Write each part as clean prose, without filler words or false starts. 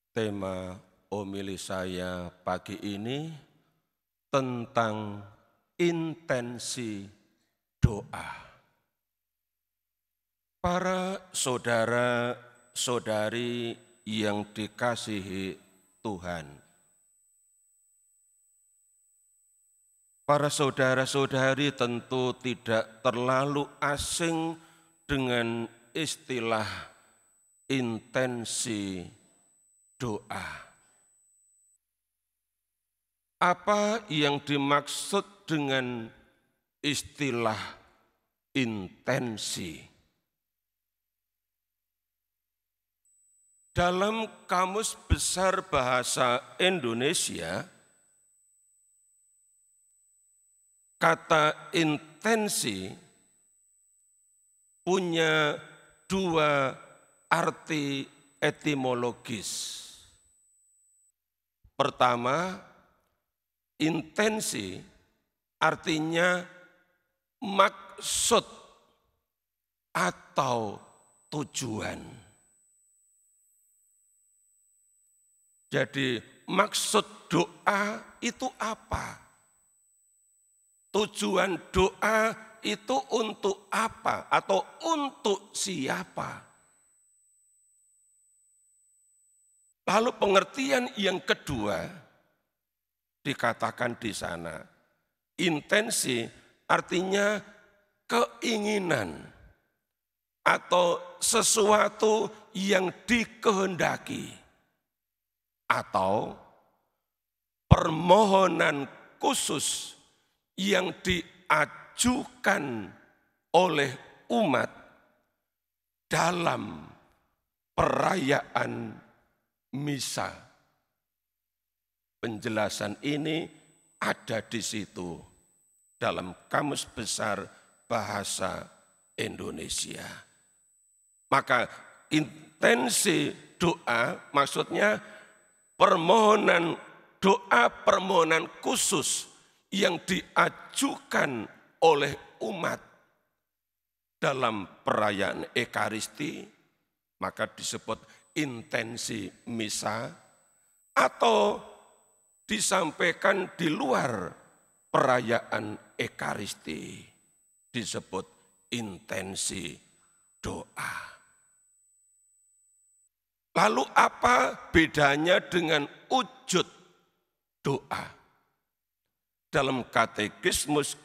Tema homili saya pagi ini tentang intensi doa. Para saudara-saudari yang dikasihi Tuhan. Para saudara-saudari tentu tidak terlalu asing dengan istilah intensi doa. Apa yang dimaksud dengan istilah intensi? Dalam Kamus Besar Bahasa Indonesia, kata intensi punya dua arti etimologis. Pertama, intensi artinya maksud atau tujuan. Jadi maksud doa itu apa? Tujuan doa itu untuk apa atau untuk siapa? Lalu pengertian yang kedua dikatakan di sana, intensi artinya keinginan atau sesuatu yang dikehendaki atau permohonan khusus yang diajukan oleh umat dalam perayaan misa. Penjelasan ini ada di situ dalam Kamus Besar Bahasa Indonesia. Maka intensi doa maksudnya permohonan doa, permohonan khusus yang diajukan oleh umat dalam perayaan Ekaristi, maka disebut intensi misa, atau disampaikan di luar perayaan Ekaristi, disebut intensi doa. Lalu apa bedanya dengan wujud doa? Dalam Katekismus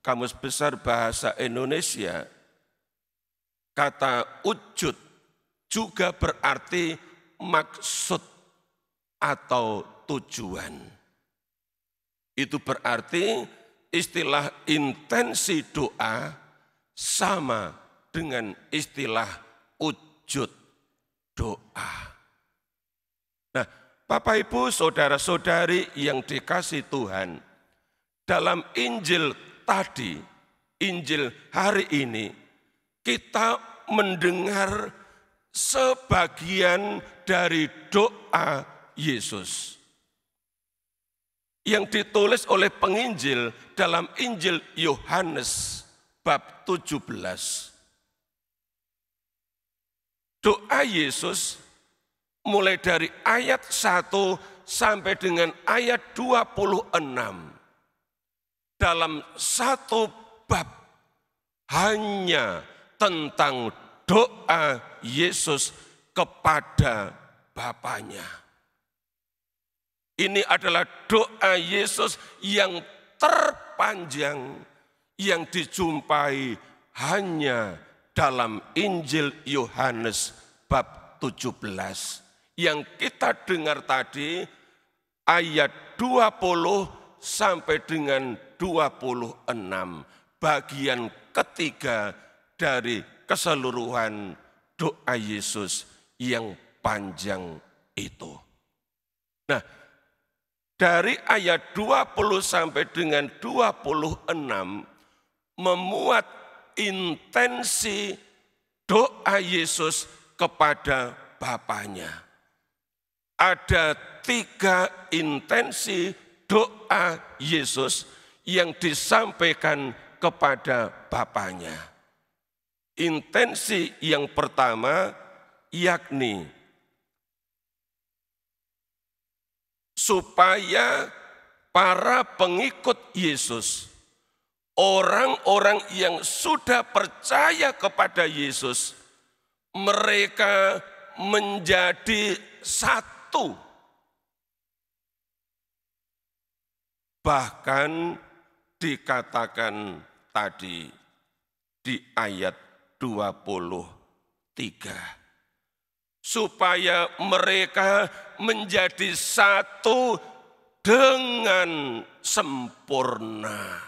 Kamus Besar Bahasa Indonesia, kata wujud juga berarti maksud atau tujuan. Itu berarti istilah intensi doa sama dengan istilah wujud doa. Nah, Bapak Ibu, saudara-saudari yang dikasihi Tuhan, dalam Injil tadi, Injil hari ini, kita mendengar sebagian dari doa Yesus yang ditulis oleh penginjil dalam Injil Yohanes bab 17. Doa Yesus mulai dari ayat 1 sampai dengan ayat 26. Dalam satu bab hanya tentang doa Yesus kepada Bapanya. Ini adalah doa Yesus yang terpanjang yang dijumpai hanya dalam Injil Yohanes bab 17. Yang kita dengar tadi ayat 20 sampai dengan 26. Bagian ketiga dari keseluruhan doa Yesus yang panjang itu. Nah, dari ayat 20 sampai dengan 26 memuat intensi doa Yesus kepada Bapanya. Ada 3 intensi doa Yesus yang disampaikan kepada Bapanya. Intensi yang pertama yakni supaya para pengikut Yesus, orang-orang yang sudah percaya kepada Yesus, mereka menjadi satu. Bahkan dikatakan tadi di ayat 23. Supaya mereka menjadi satu dengan sempurna.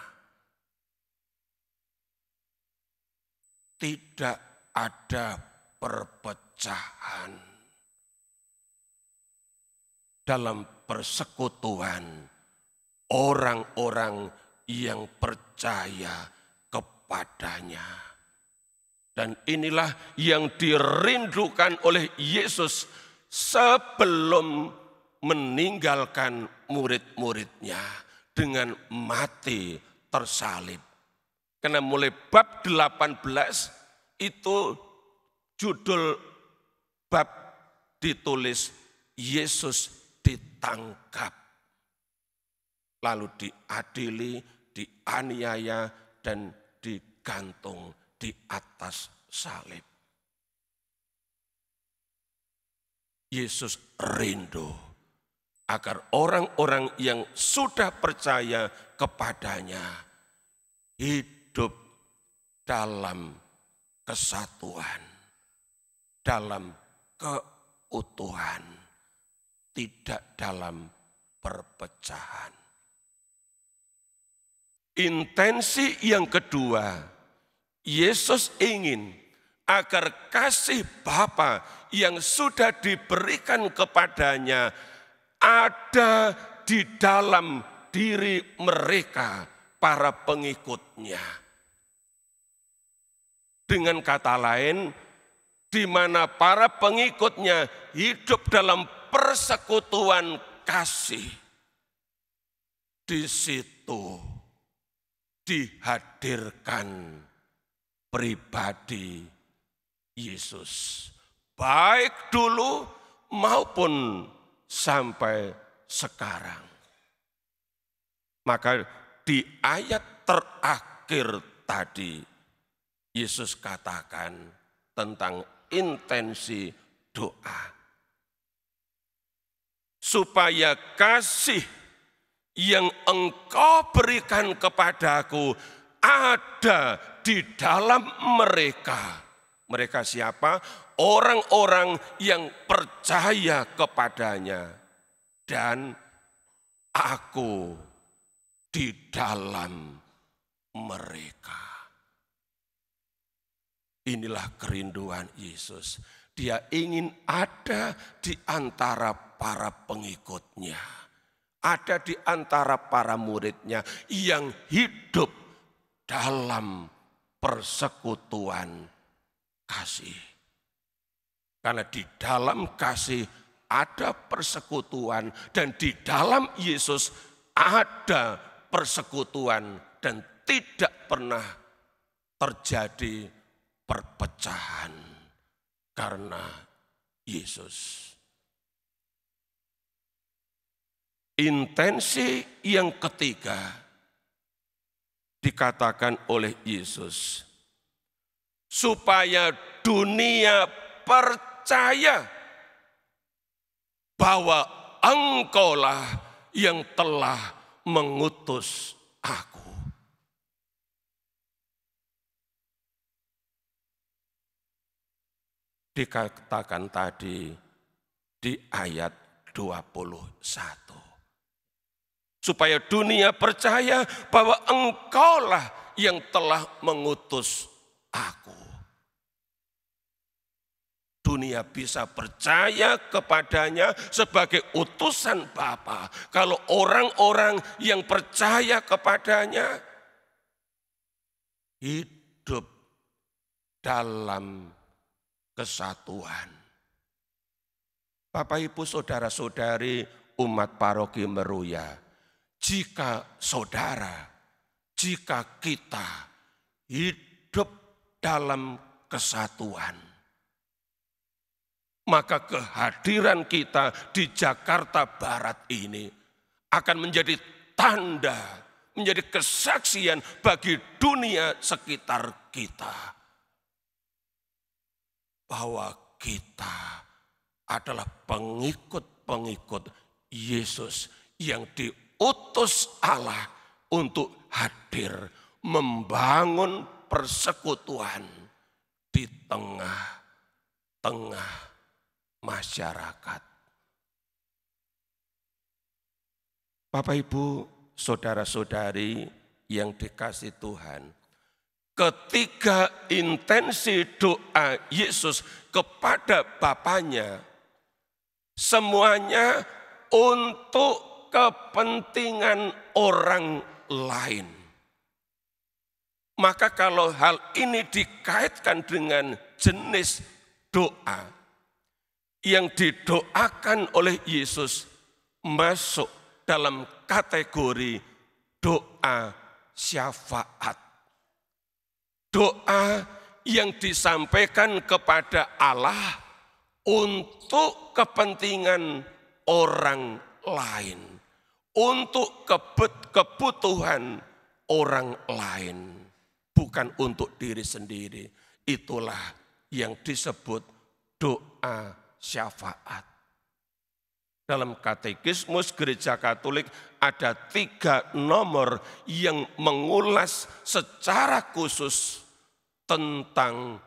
Tidak ada perpecahan dalam persekutuan orang-orang yang percaya kepadanya. Dan inilah yang dirindukan oleh Yesus sebelum meninggalkan murid-muridnya dengan mati tersalib. Karena mulai bab 18 itu judul bab ditulis Yesus ditangkap. Lalu diadili, dianiaya, dan digantung di atas salib. Yesus rindu agar orang-orang yang sudah percaya kepadanya hidup dalam kesatuan, dalam keutuhan, tidak dalam perpecahan. Intensi yang kedua, Yesus ingin agar kasih Bapa yang sudah diberikan kepadanya ada di dalam diri mereka, para pengikutnya. Dengan kata lain, di mana para pengikutnya hidup dalam persekutuan kasih, di situ dihadirkan pribadi Yesus, baik dulu maupun sampai sekarang. Maka di ayat terakhir tadi, Yesus katakan tentang intensi doa. Supaya kasih yang engkau berikan kepadaku ada di dalam mereka. Mereka siapa? Orang-orang yang percaya kepadanya. Dan aku di dalam mereka. Inilah kerinduan Yesus. Dia ingin ada di antara para pengikutnya. Ada di antara para muridnya yang hidup dalam persekutuan kasih. Karena di dalam kasih ada persekutuan dan di dalam Yesus ada persekutuan dan tidak pernah terjadi perpecahan karena Yesus. Intensi yang ketiga dikatakan oleh Yesus, supaya dunia percaya bahwa engkaulah yang telah mengutus aku. Dikatakan tadi di ayat 21. Supaya dunia percaya bahwa engkaulah yang telah mengutus aku. Dunia bisa percaya kepadanya sebagai utusan Bapa. Kalau orang-orang yang percaya kepadanya hidup dalam kesatuan. Bapak, Ibu, saudara-saudari umat paroki Meruya, jika saudara, jika kita hidup dalam kesatuan. Maka kehadiran kita di Jakarta Barat ini akan menjadi tanda, menjadi kesaksian bagi dunia sekitar kita. Bahwa kita adalah pengikut-pengikut Yesus yang diutus Allah untuk hadir membangun persekutuan di tengah-tengah masyarakat. Bapak, Ibu, saudara-saudari yang dikasihi Tuhan, ketiga intensi doa Yesus kepada Bapanya semuanya untuk kepentingan orang lain. Maka kalau hal ini dikaitkan dengan jenis doa yang didoakan oleh Yesus masuk dalam kategori doa syafaat. Doa yang disampaikan kepada Allah untuk kepentingan orang lain, untuk kebutuhan orang lain, bukan untuk diri sendiri. Itulah yang disebut doa syafaat. Dalam katekismus Gereja Katolik ada 3 nomor yang mengulas secara khusus tentang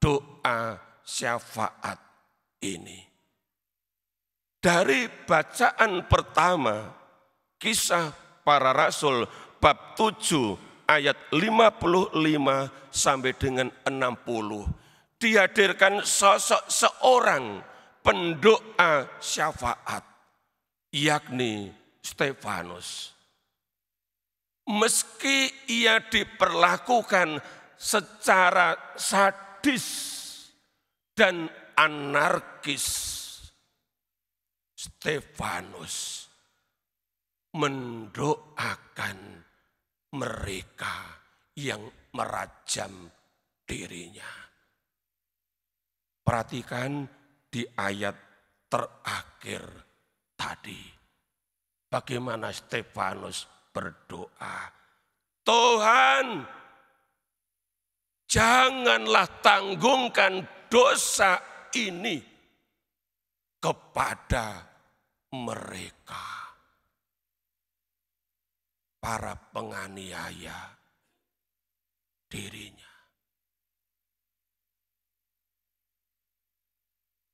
doa syafaat ini. Dari bacaan pertama, Kisah Para Rasul bab 7 ayat 55 sampai dengan 60, dihadirkan sosok seorang pendoa syafaat, yakni Stefanus. Meski ia diperlakukan secara sadis dan anarkis, Stefanus mendoakan mereka yang merajam dirinya. Perhatikan di ayat terakhir tadi, bagaimana Stefanus berdoa, Tuhan, janganlah tanggungkan dosa ini kepada mereka, para penganiaya dirinya.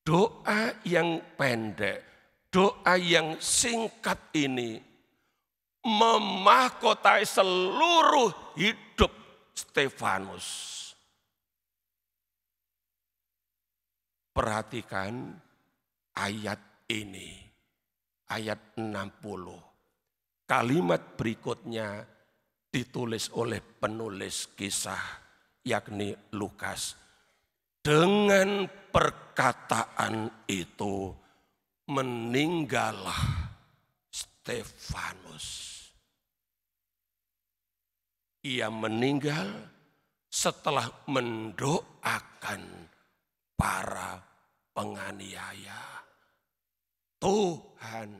Doa yang pendek, doa yang singkat ini memahkotai seluruh hidup Stefanus. Perhatikan ayat ini, ayat 60. Kalimat berikutnya ditulis oleh penulis kisah, yakni Lukas. Dengan perkataan itu meninggallah Stefanus. Ia meninggal setelah mendoakan para penganiaya. Tuhan,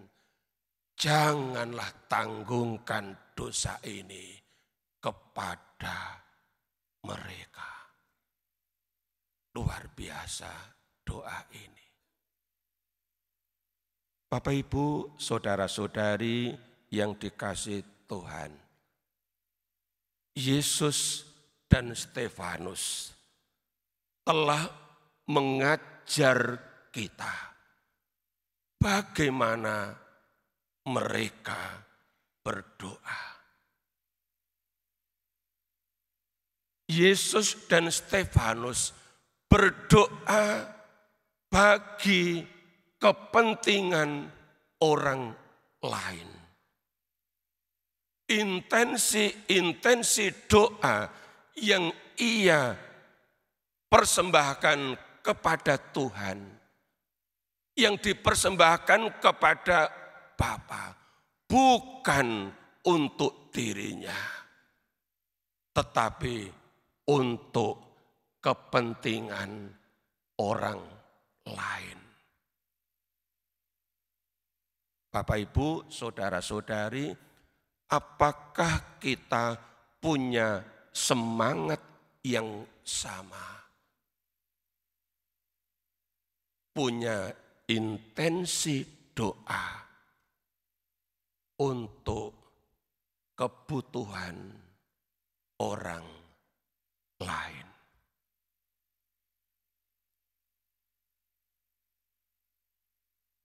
janganlah tanggungkan dosa ini kepada mereka. Luar biasa doa ini. Bapak, Ibu, saudara-saudari yang dikasihi Tuhan, Yesus dan Stefanus telah mengajar kita bagaimana mereka berdoa. Yesus dan Stefanus berdoa bagi kepentingan orang lain. Intensi doa yang ia persembahkan kepada Tuhan, yang dipersembahkan kepada Bapa, bukan untuk dirinya, tetapi untuk kepentingan orang lain. Bapak, Ibu, saudara-saudari, apakah kita punya semangat yang sama? Punya intensi doa untuk kebutuhan orang lain.